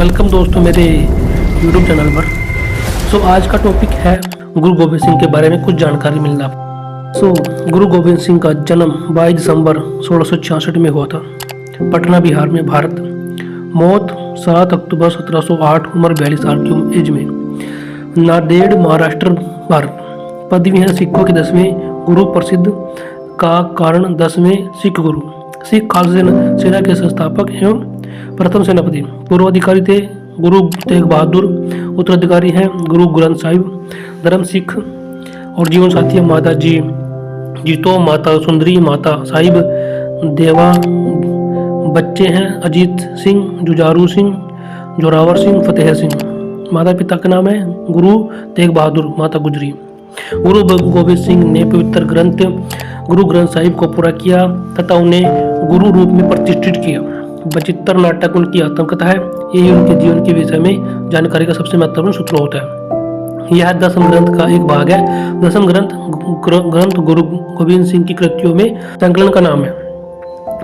Welcome दोस्तों मेरे YouTube channel पर। आज का टॉपिक है गुरु गोबिंद सिंह के बारे में कुछ जानकारी मिलना। गुरु गोबिंद सिंह का जन्म 22 दिसंबर 1666 में हुआ था, पटना बिहार में, भारत। मौत 7 अक्टूबर 1708, उम्र 42 साल की एज में, नांदेड़, महाराष्ट्र, भारत। पदवी है सिखों के 10वें गुरु, प्रसिद्ध का कारण 10वें सिख गुरु, सिख खालसा सेना के संस्थापक एवं प्रथम सेनापति। पूर्वाधिकारी थे गुरु तेग बहादुर, उत्तराधिकारी हैं गुरु ग्रंथ साहिब। धर्म सिख और जीवन साथी माता जी जीतो, माता सुंदरी, माता साहिब देवा। बच्चे हैं अजीत सिंह, जुझारू सिंह, जोरावर सिंह, फतेह सिंह। माता पिता का नाम है गुरु तेग बहादुर, माता गुजरी। गुरु गोबिंद सिंह ने पवित्र ग्रंथ गुरु ग्रंथ साहिब को पूरा किया तथा उन्हें गुरु रूप में प्रतिष्ठित किया। 72 नाटक उनकी आत्मकथा है। यही उनके जीवन के विषय में जानकारी का सबसे महत्वपूर्ण सूत्र होता है। यह 10वें ग्रंथ का एक भाग है। 10वां ग्रंथ गुरु गोबिंद सिंह की कृतियों में संकलन का नाम है।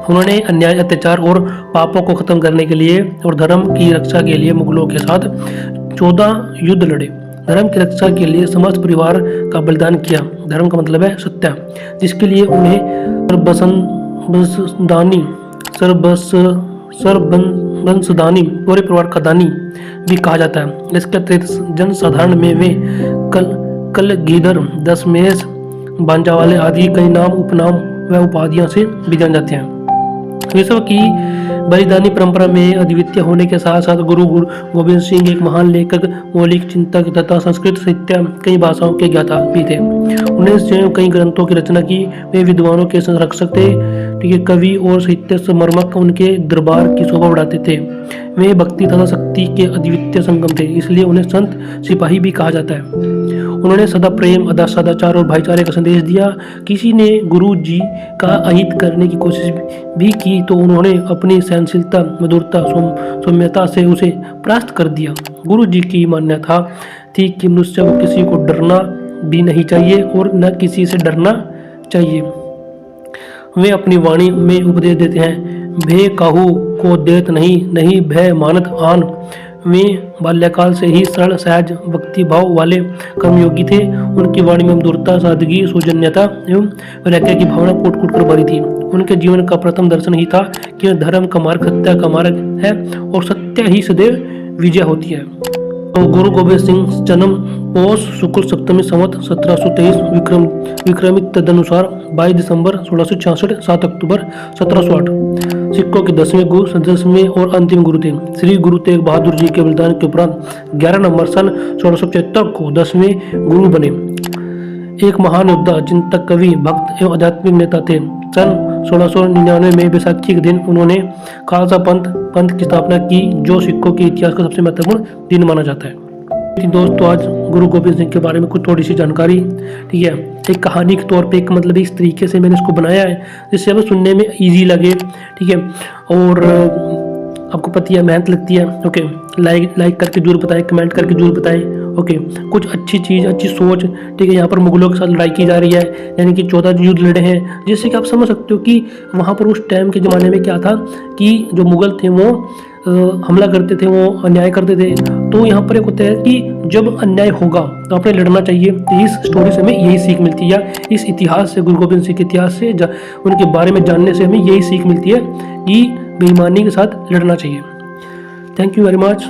उन्होंने अन्याय, अत्याचार और पापों को खत्म करने के लिए और धर्म की रक्षा के लिए मुगलों के साथ 14 युद्ध लड़े। धर्म की रक्षा के लिए समस्त परिवार का बलिदान किया। धर्म का मतलब है सत्य, जिसके लिए उन्हें सर्ववंशदानी, पूरे परिवार का दानी भी कहा जाता है। इसके अतिरिक्त जन साधारण में वे कलगीधर, दशमेश, बांजावाले आदि कई नाम, उपनाम व उपाधियों से भी जाने जाते हैं। विश्व की बलिदानी परंपरा में अद्वितीय होने के साथ साथ गुरु गोबिंद सिंह एक महान लेखक, मौलिक चिंतक तथा संस्कृत साहित्य कई भाषाओं के ज्ञाता भी थे। उन्होंने स्वयं कई ग्रंथों की रचना की। वे विद्वानों के संरक्षक थे, कवि और साहित्य समर्मक उनके दरबार की शोभा बढ़ाते थे। वे भक्ति तथा शक्ति के अद्वितीय संगम थे, इसलिए उन्हें संत सिपाही भी कहा जाता है। उन्होंने सदा प्रेम, सदाचार और भाईचारे का संदेश दिया। किसी ने गुरु जी का अहित करने की कोशिश भी की तो उन्होंने अपनी सहनशीलता, मधुरता, सौम्यता से उसे परास्त कर दिया। गुरु जी की मान्यता थी कि मनुष्य को किसी को डरना भी नहीं चाहिए और न किसी से डरना चाहिए। वे अपनी वाणी में उपदेश देते हैं, भय काहू को देत नहीं, नहीं भय मानत आन। वे बाल्यकाल से ही सरल, सहज, भक्ति भाव वाले कर्मयोगी थे। उनकी वाणी में मधुरता, सादगी, सौजन्यता एवं वैराग्य की भावना कूट कूट कर भरी थी। उनके जीवन का प्रथम दर्शन ही था कि धर्म का मार्ग सत्य का मार्ग है और सत्य ही सदैव विजय होती है। गुरु गोबिंद सिंह जन्म पौष शुक्ल सप्तमी संवत 1723 विक्रमित तदनुसार 22 दिसंबर 1666, 7 अक्टूबर 1708। सिखों के 10वें गुरु, 10वें और अंतिम गुरु थे। श्री गुरु तेग बहादुर जी के बलिदान के उपरांत 11 नवंबर सन 1675 को 10वें गुरु बने। एक महान योद्धा, चिंतक, कवि, भक्त एवं आध्यात्मिक नेता थे। सन 1699 में बैसाखी के दिन उन्होंने खालसा पंथ की स्थापना की, जो सिखों के इतिहास का सबसे महत्वपूर्ण दिन माना जाता है। दोस्तों, आज गुरु गोबिंद सिंह के बारे में कुछ थोड़ी सी जानकारी, ठीक है, एक कहानी के तौर पे, एक मतलब इस तरीके से मैंने इसको बनाया है जिससे हमें सुनने में इजी लगे, ठीक है। और आपको पता है मेहनत लगती है, ओके। लाइक करके जरूर बताएं, कमेंट करके जरूर बताएं, ओके। कुछ अच्छी चीज़, अच्छी सोच, ठीक है। यहाँ पर मुगलों के साथ लड़ाई की जा रही है, यानी कि 14 युद्ध लड़े हैं, जिससे कि आप समझ सकते हो कि वहाँ पर उस टाइम के ज़माने में क्या था कि जो मुगल थे वो हमला करते थे, वो अन्याय करते थे। तो यहाँ पर एक होता है कि जब अन्याय होगा तो आपने लड़ना चाहिए। तो इस स्टोरी से हमें यही सीख मिलती है, या इस इतिहास से, गुरु गोबिंद सिंह के इतिहास से, उनके बारे में जानने से हमें यही सीख मिलती है कि बेईमानी के साथ लड़ना चाहिए। Thank you very much.